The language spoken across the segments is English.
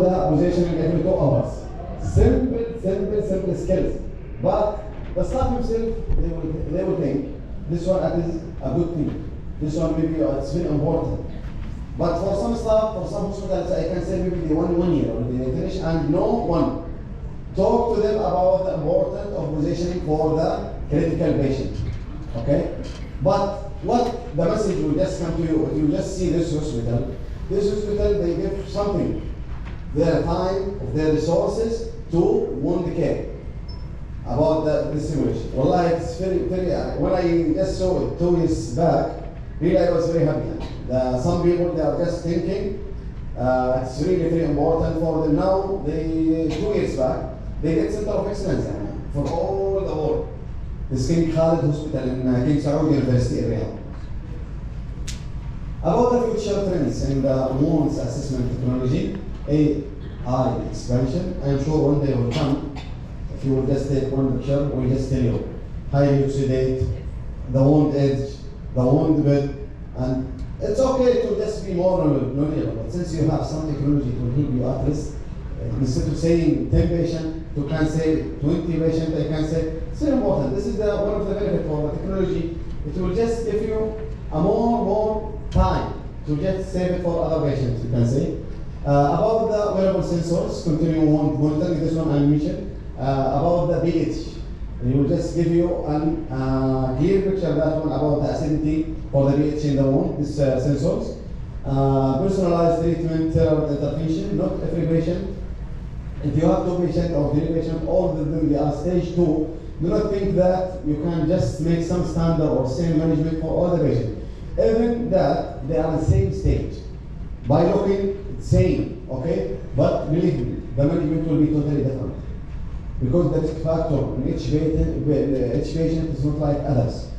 the positioning every 2 hours. Simple skills. But the staff himself, they will think this one is a good thing. This one maybe it's very important. But for some staff, for some hospitals, I can say maybe they want 1 year or they finish and no one. Talk to them about the importance of positioning for the critical patient. Okay? But what the message will just come to you, if you just see this hospital, they give something, their time, their resources to wound care about the simulation. Wallah, it's very, when I just saw it 2 years back, really I was very happy. Some people, they are just thinking, it's really very important for them now. 2 years back, they get Center of Excellence for all the world. This King Khalid Hospital in King Saud University area. About the future trends in the wounds assessment technology, AI expansion, I am sure one day will come. If you will just take one picture, we'll just tell you. Highly oxidate, the wound edge, the wound bed, and it's okay to just be more knowledgeable, but since you have some technology to help you at least, instead of saying 10 patients, you can say 20 patients, I can say, it's very important. This is one of the benefits for the technology. It will just give you a more time to just save it for other patients, you can say. About the wearable sensors, continuing monitoring, this one I mentioned. About the pH, it will just give you a clear picture, that one, about the acidity for the pH in the wound, these sensors. Personalized treatment intervention, not every patient. If you have 2 patients or 3 patients, all of them they are stage 2, do not think that you can just make some standard or same management for all the patients. Even that, they are the same stage. By looking, same, okay? But believe me, the management will be totally different. Because the risk factor in each patient is not like others.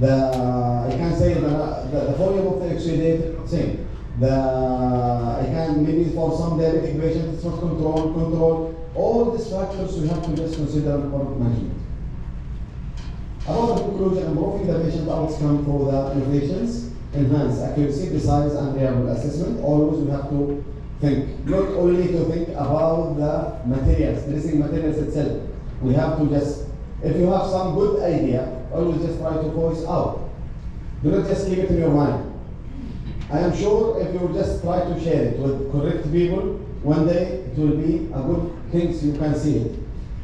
I can say the volume of the oxidate, same. I can maybe for some diabetic patients it's not control. All these factors we have to just consider for management. About the conclusion, improving the patient outcome for the innovations, enhance accuracy, precise and reliable assessment. Always we have to think, not only to think about the materials, dressing materials itself. We have to just, if you have some good idea, always just try to voice out. Do not just keep it in your mind. I am sure if you just try to share it with correct people, one day it will be a good thing, so you can see it.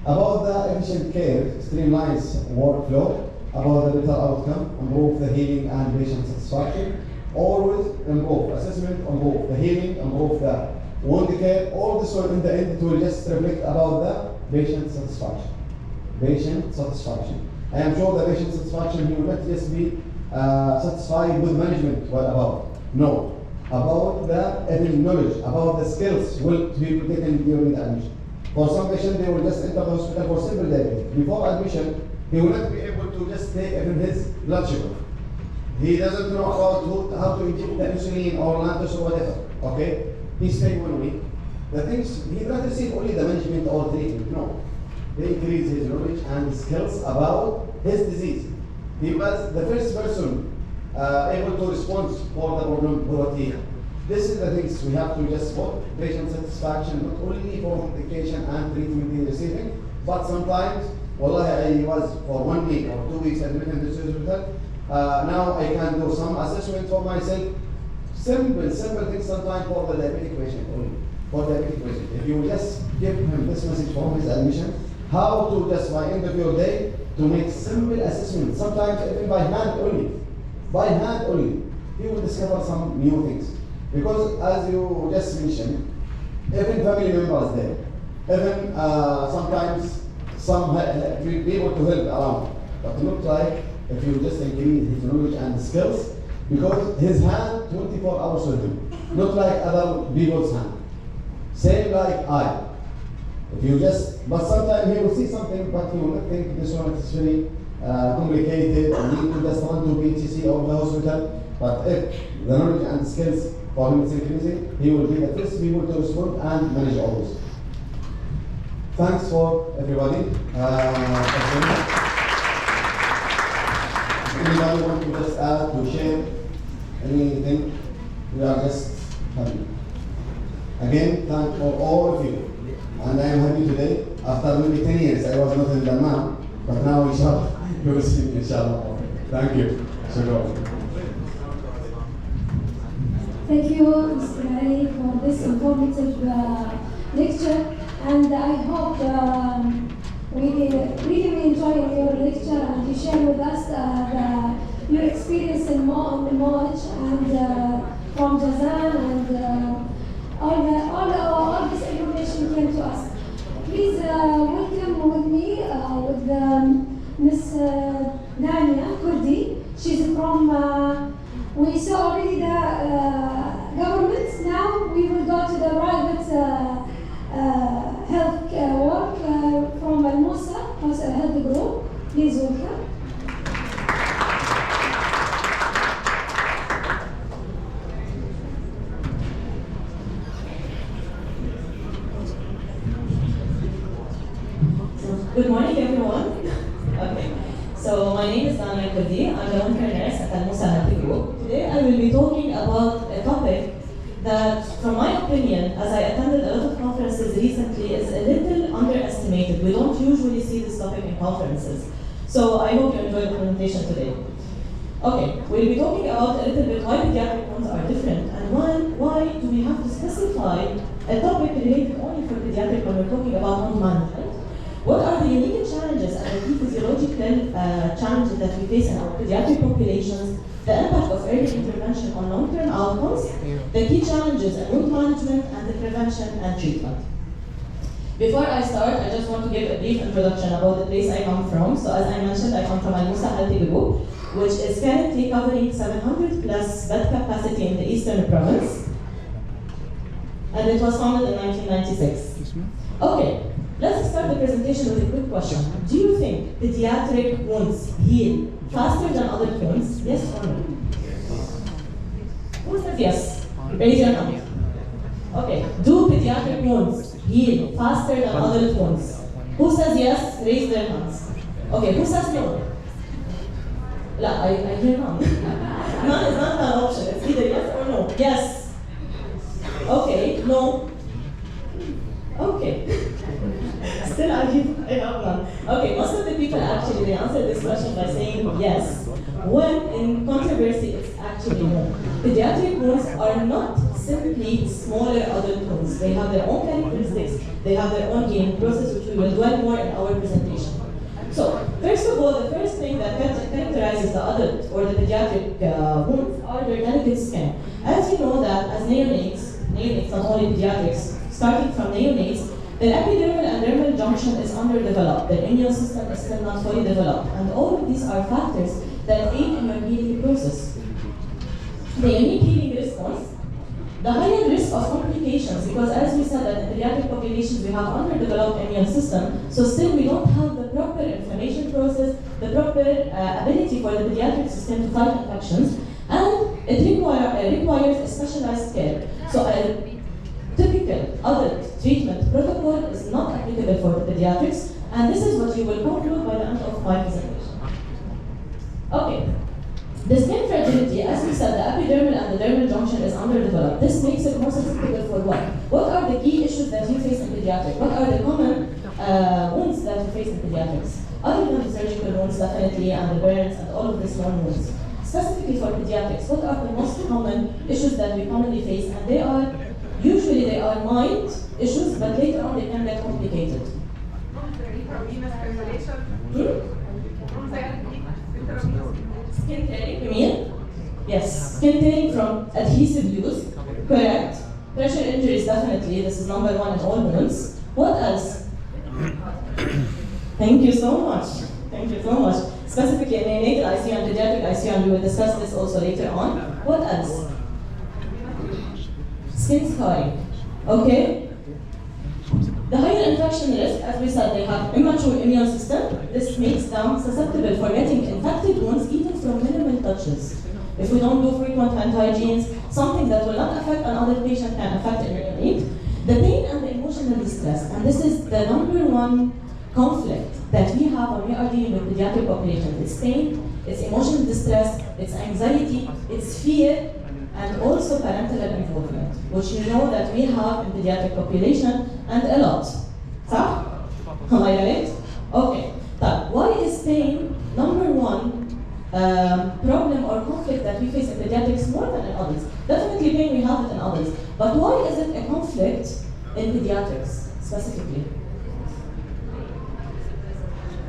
About the efficient care, streamlines workflow, about the better outcome, improve the healing and patient satisfaction. Always improve assessment, improve the healing, improve the wound care. All this one in the end, it will just reflect about the patient satisfaction. Patient satisfaction. I am sure the patient satisfaction, he will not just be satisfied with management. What about? No. About the even knowledge, about the skills will be taken during the admission. For some patients, they will just enter the hospital for simple diabetes. Before admission, he will not be able to just take even his blood sugar. He doesn't know about how to inject the insulin or Lantus or whatever. Okay? He stayed 1 week. The things, he does not receive only the management or treatment. No. They increase his knowledge and skills about his disease. He was the first person able to respond for the problem what he had. This is the things we have to just put patient satisfaction, not only for medication and treatment he receiving, but sometimes, wallahi, I was for 1 week or 2 weeks admitted in this hospital. Now I can do some assessment for myself. Simple things sometimes for the diabetic patient only. For the diabetic patient. If you just give him this message from his admission, how to just by end of your day to make simple assessment, sometimes even by hand only. By hand only, he will discover some new things. Because as you just mentioned, even family members there, even sometimes some people to help around. But not like if you just increase his knowledge and skills, because his hand 24 hours with him, not like other people's hand. Same like I. If you just, but sometimes he will see something, but he will not think this one is very complicated, and need to just run to BTC or the hospital. But if the knowledge and skills for him is increasing, he will be the first people to respond and manage all this. Thanks for everybody. Anybody want to just add, to share anything? We are just happy. Again, thank for all of you. And I am happy today, after maybe 10 years, I was not in Dammam, but now inshallah, you will see me inshallah. Thank you. Shukran. Thank you, Mr. Ali, for this informative lecture, and I hope we really enjoy your lecture and you share with us your experience in Moj and from Jazan and all this information came to us. Please welcome with me with Miss Nania Kurdi. She's from. We saw already the government. Now we will go to the private health work from Al Musa Health Group. Please welcome. Good morning, everyone. Okay. So my name is Nania Kurdi. I'm the one nurse at Al Musa Health Group. Today I will be talking about a topic that, from my opinion, as I attended a lot of conferences recently, is a little underestimated. We don't usually see this topic in conferences. So I hope you enjoy the presentation today. Okay, we'll be talking about a little bit why pediatric wounds are different and why do we have to specify a topic related only for pediatric when we're talking about wound management. What are the unique challenges and the key physiological challenges that we face in our pediatric populations, the impact of early intervention on long-term outcomes, the key challenges in wound management, and the prevention and treatment. Before I start, I just want to give a brief introduction about the place I come from. So as I mentioned, I come from Al Musa Health Group, which is currently covering 700 plus bed capacity in the Eastern Province. And it was founded in 1996. Okay. Let's start the presentation with a quick question. Do you think pediatric wounds heal faster than adult wounds? Yes or no? Who says yes? Raise your hand. Okay. Do pediatric wounds heal faster than adult wounds? Who says yes? Raise their hands. Okay. Who says no? La, I hear none. None is not an option. It's either yes or no. Yes. Okay. No. Okay. Still, I have none. Okay, most of the people actually they answer this question by saying yes. When in controversy, it's actually no. Pediatric wounds are not simply smaller adult wounds. They have their own characteristics. They have their own healing process, which we will dwell more in our presentation. So, first of all, the first thing that characterizes the adult or the pediatric wounds are their delicate skin. As you know that as neonates, not only pediatrics, starting from neonates, their epidermal and dermal junction is underdeveloped. Their immune system is still not fully developed. And all of these are factors that aid in your healing process. The unique healing response, the higher risk of complications, because as we said that in pediatric populations we have underdeveloped immune system, so still we don't have the proper inflammation process, the proper ability for the pediatric system to fight infections, and it requires a specialized care. So typical adult treatment protocol is not applicable for the pediatrics, and this is what you will conclude by the end of my presentation. Okay. The skin fragility, as we said, the epidermal and the dermal junction is underdeveloped. This makes it more susceptible for what? What are the key issues that you face in pediatrics? What are the common wounds that you face in pediatrics? Other than the surgical wounds, definitely, and the burns, and all of the small wounds. Specifically for pediatrics, what are the most common issues that we commonly face? And they are mild issues, but later on they can get complicated. Skin tearing, you mean? Yes, skin tearing from adhesive use, correct. Pressure injuries, definitely, this is number one in all wounds. What else? Thank you so much. Thank you so much. Specifically in neonatal ICU and pediatric ICU, and we will discuss this also later on. What else? Skin scarring. Okay. The higher infection risk, as we said, they have immature immune system. This makes them susceptible for getting infected wounds even from minimal touches. If we don't do frequent hand hygienes, something that will not affect another patient can affect a neonate. The pain and the emotional distress, and this is the number one conflict that we have when we are dealing with pediatric populations. It's pain, it's emotional distress, it's anxiety, it's fear, and also parental involvement, which you know that we have in pediatric population and a lot. صح? Am I right? Okay. But why is pain number one problem or conflict that we face in pediatrics more than in adults? Definitely pain, we have it in adults. But why is it a conflict in pediatrics specifically?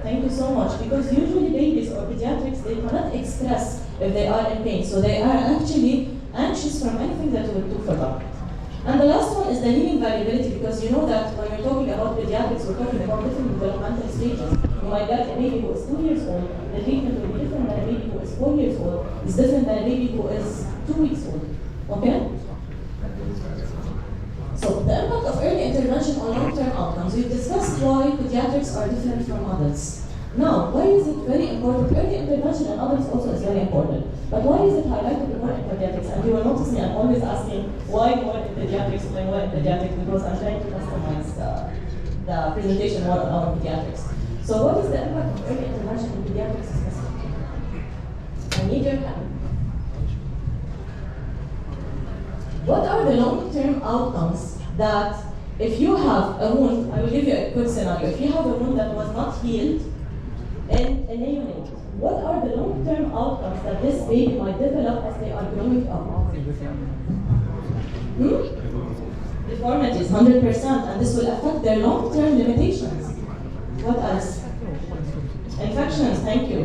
Thank you so much. Because usually babies or pediatrics, they cannot express if they are in pain. So they are actually anxious from anything that you will do for them. And the last one is the healing variability, because you know that when we're talking about pediatrics, we're talking about different developmental stages. You might get a baby who is 2 years old, the treatment will be different than a baby who is 4 years old, it's different than a baby who is 2 weeks old. Okay? So the impact of early intervention on long-term outcomes. We've discussed why pediatrics are different from adults. Now, why is it very important? Early intervention in adults also is very important. But why is it highlighted more in pediatrics? And you will notice me, I'm always asking why more in pediatrics than more in pediatrics, because I'm trying to customize the presentation more on our pediatrics. So what is the impact of early intervention in pediatrics specifically? I need your help. What are the long-term outcomes that if you have a wound, I will give you a quick scenario. If you have a wound that was not healed in a neonate, what are the long-term outcomes that this baby might develop as they are growing up? Deformities, 100%, and this will affect their long-term limitations. What else? Infections, thank you.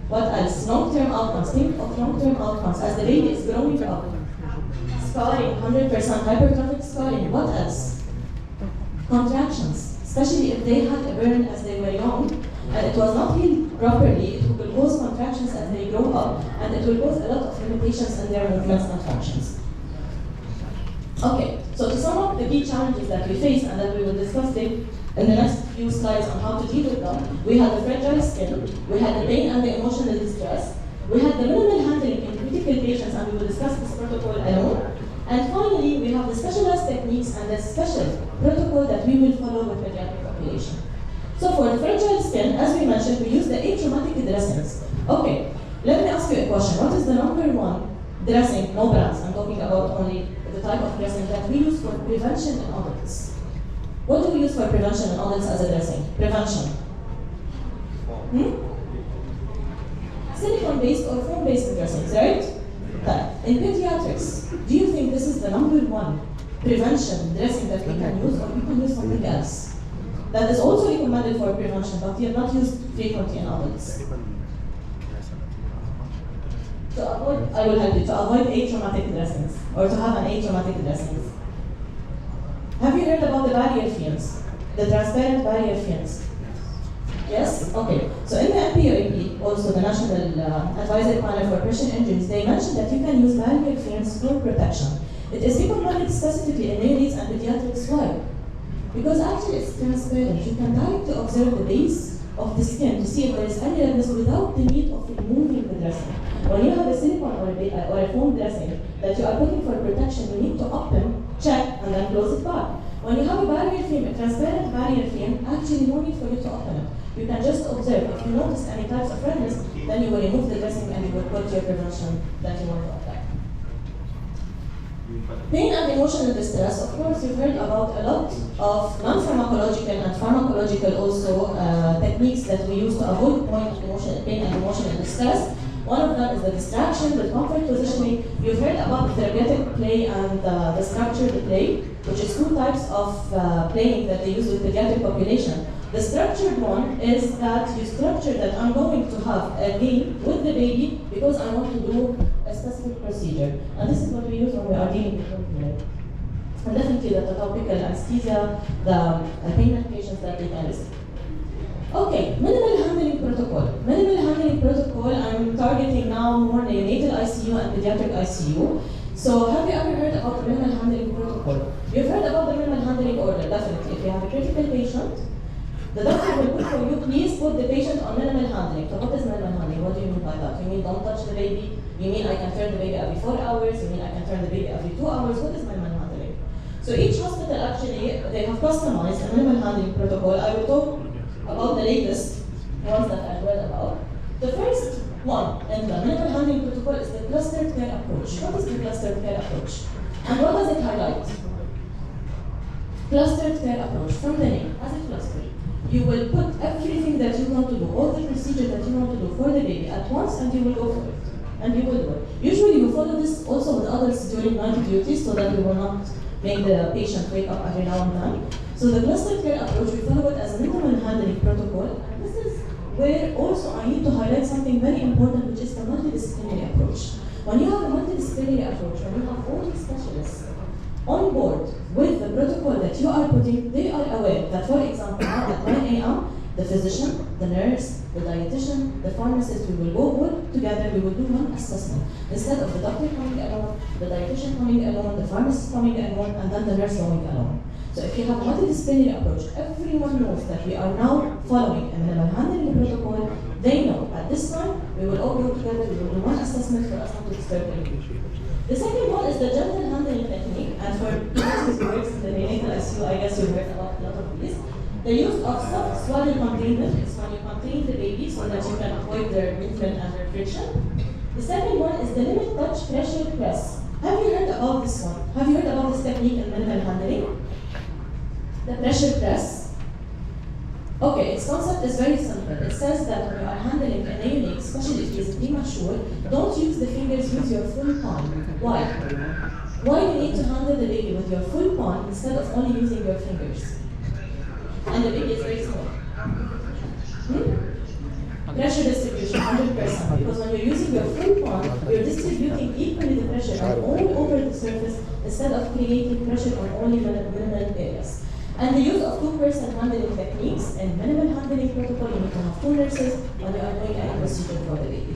What else? Long-term outcomes. Think of long-term outcomes as the baby is growing up. Scarring, 100%, hypertrophic scarring. What else? Contractions, especially if they had a burn as they were young and it was not healed properly, it will cause contractions as they grow up, and it will cause a lot of limitations in their movements and functions. Okay, so to sum up the key challenges that we face and that we will discuss in the next few slides on how to deal with them, we had the fragile skin, we had the pain and the emotional distress, we had the minimal handling in critical patients, and we will discuss this protocol alone. And finally, we have the specialized techniques and the special protocol that we will follow with pediatric population. So for the fragile skin, as we mentioned, we use the atraumatic dressings. Okay, let me ask you a question. What is the number one dressing, no brands, I'm talking about only the type of dressing that we use for prevention in adults? What do we use for prevention in adults as a dressing? Prevention. Silicone-based or foam-based dressings, right? In pediatrics, do you think this is the number one prevention dressing that we can use, or we can use something else that is also recommended for prevention, but we have not used frequently in adults? To avoid, I will help you, to avoid atraumatic dressings, or to have an atraumatic dressings. Have you heard about the barrier films? The transparent barrier films? Yes? Okay. So in the NPOAP, also the National Advisory Panel for Pressure Injuries, they mentioned that you can use barrier films for protection. It is recommended specifically in neonates and pediatrics. Why? Because actually it's transparent. You can directly observe the base of the skin to see if there is any redness without the need of removing the dressing. When you have a silicone or a foam dressing that you are putting for protection, you need to open, check, and then close it back. When you have a barrier film, a transparent barrier film, actually no need for you to open it. You can just observe. If you notice any types of redness, then you will remove the dressing and you will put your prevention that you want to apply. Pain and emotional distress, of course, you've heard about a lot of non-pharmacological and pharmacological also techniques that we use to avoid pain and emotional distress. One of them is the distraction with comfort positioning. You've heard about the therapeutic play and the structured play, which is two types of playing that they use with pediatric population. The structured one is that you structure that I'm going to have a game with the baby because I want to do a specific procedure. And this is what we use when we are dealing with pain. And definitely the topical anesthesia, the pain medications that they can receive. Okay, minimal handling protocol. Minimal handling protocol, I'm targeting now more neonatal ICU and pediatric ICU. So have you ever heard about the minimal handling protocol? You've heard about the minimal handling order, definitely. If you have a critical patient, the doctor will put for you, please put the patient on minimal handling. So what is minimal handling? What do you mean by that? You mean don't touch the baby? You mean I can turn the baby every 4 hours? You mean I can turn the baby every 2 hours? What is minimal handling? So each hospital actually, they have customized a minimal handling protocol. I will talk about the latest ones that I've read about. The first one in the minimal handling protocol is the clustered care approach. What is the clustered care approach? And what does it highlight? Clustered care approach, from the name, as a cluster. You will put everything that you want to do, all the procedure that you want to do for the baby at once, and you will go for it. And you will do it. Usually we follow this also with others during night duties so that we will not make the patient wake up every now and then. So the clustered care approach, we follow it as a minimal handling protocol. And this is where also I need to highlight something very important, which is the multidisciplinary approach. When you have a multidisciplinary approach, when you have all the specialists on board with the protocol that you are putting, they are aware that, for example, now at 9 a.m., the physician, the nurse, the dietitian, the pharmacist, we will go all together, we will do one assessment. Instead of the doctor coming alone, the dietitian coming alone, the pharmacist coming alone, and then the nurse going alone. So if you have a multidisciplinary approach, everyone knows that we are now following a minimal handling protocol. They know at this time, we will all go together, we will do one assessment for us not to disturb anyone. The second one is the gentle handling technique, and for those who works in the neonatal ICU, I guess you heard about a lot of these. The use of soft swaddle containment is when you contain the baby so that you can avoid their movement and their friction. The second one is the limit touch pressure press. Have you heard about this one? Have you heard about this technique in minimal handling? The pressure press. Okay, its concept is very simple. It says that when you are handling a neonate, especially if he is premature, don't use the fingers, use your full palm. Why? Why you need to handle the baby with your full palm instead of only using your fingers? And the baby is very small. Pressure distribution, 100%. Because when you're using your full palm, you're distributing equally the pressure all over the surface instead of creating pressure on only minimal areas. And the use of two-person handling techniques in minimal handling protocol, you need to have 2 nurses when you are doing any procedure for the baby.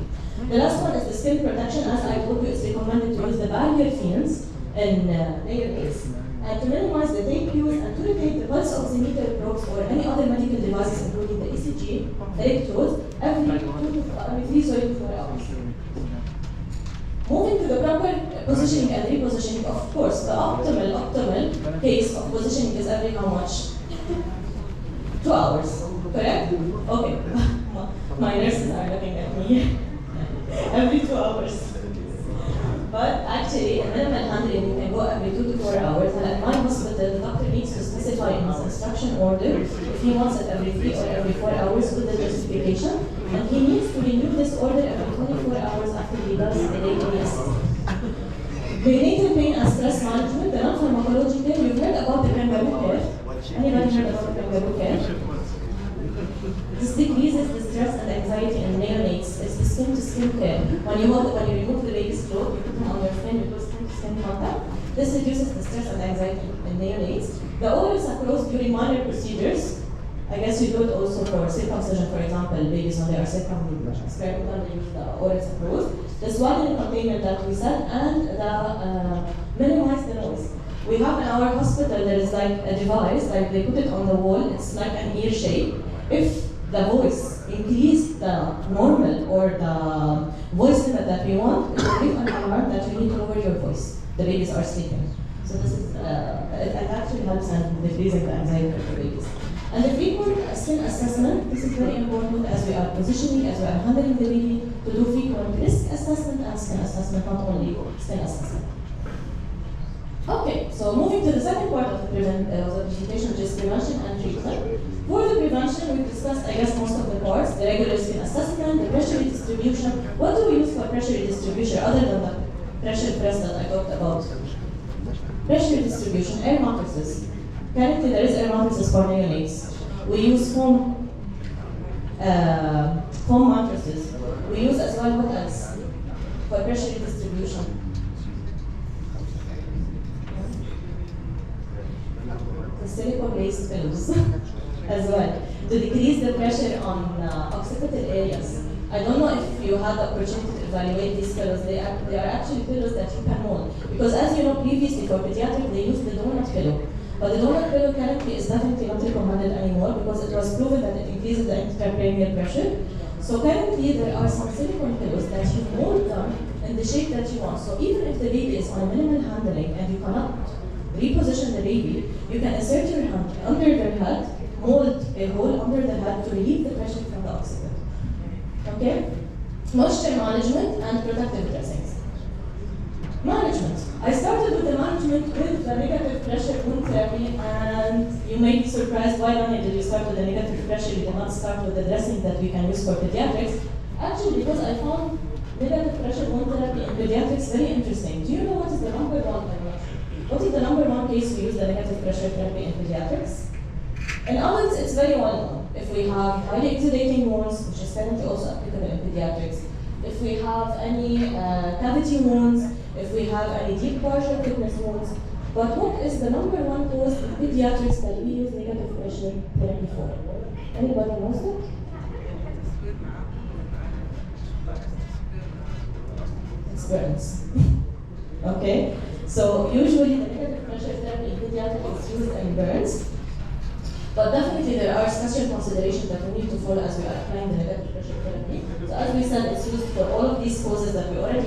The last one is the skin protection. As I told you, it's recommended to use the barrier fins in neonates. And to minimize the tape use and to retain the pulse oximeter probes or any other medical devices, including the ECG, electrodes, every 3 to 4 hours. Moving to the proper positioning and repositioning, of course, the optimal case of positioning is every how much? 2 hours, correct? Okay, my nurses are looking at me. Every 2 hours. But actually, in minimal handling, you can go every 2 to 4 hours. And at my hospital, the doctor needs to specify in his instruction order if he wants it every 3 or every 4 hours with the justification. And he needs to renew this order every 24 hours after he does a daily assessment. Neonatal pain and stress management, the non-pharmacological, you've heard about the kangaroo care. Anybody heard about the kangaroo care? This decreases the stress and anxiety in neonates. It's the skin-to-skin care. When you remove the baby's clothes, you put them on your skin, you put skin-to-skin contact. This reduces the stress and anxiety in neonates. The oral sucrose during minor procedures, I guess you do it also for circumcision, for example, babies when they are circumcised, they use the oral sucrose. The swaddling containment that we said, and the minimize the noise. We have in our hospital, there is like a device, like they put it on the wall, it's like an ear shape. If the voice increase the normal or the voice limit that we want, it will give an alarm that you need to lower your voice. The babies are sleeping. So this is, it actually helps in decreasing the anxiety of the babies. And the frequent skin assessment, this is very important as we are positioning, as we are handling the baby, to do frequent risk assessment and skin assessment, not only skin assessment. Okay, so moving to the second part of the presentation, which is prevention and treatment. For the prevention, we've discussed, I guess, most of the parts, the regular skin assessment, the pressure redistribution. What do we use for pressure redistribution other than the pressure press that I talked about? Pressure redistribution, air matrices. Currently, there is air matrices for neonates. We use foam mattresses. We use as well what else? For pressure redistribution. The silicone-based pillows as well, to decrease the pressure on occipital areas. I don't know if you had the opportunity to evaluate these pillows. They are actually pillows that you can mold. Because as you know, previously for pediatric, they used the donut pillow. But the donut pillow currently is definitely not recommended anymore because it was proven that it increases the intracranial pressure. So currently, there are some silicone pillows that you mold them in the shape that you want. So even if the baby is on minimal handling and you cannot reposition the baby, you can insert your hand under their head, mold a hole under the head to relieve the pressure from the occiput. Okay? Moisture management and protective dressings. Management. I started with the management with the negative pressure wound therapy, and you may be surprised why only did you start with the negative pressure, you did not start with the dressing that we can use for pediatrics. Actually, because I found negative pressure wound therapy in pediatrics very interesting. Do you know what is the number one? What is the number one case we use the negative pressure therapy in pediatrics? In adults, it's very well known. If we have highly exudating wounds, which is currently also applicable in pediatrics, if we have any cavity wounds, if we have any deep partial thickness wounds. But what is the number one cause in pediatrics that we use negative pressure therapy for? Anybody knows that? It's burns. Okay, so usually the negative pressure therapy in pediatrics is used in burns. But definitely there are special considerations that we need to follow as we are applying the negative pressure therapy. So as we said, it's used for all of these causes that we already know.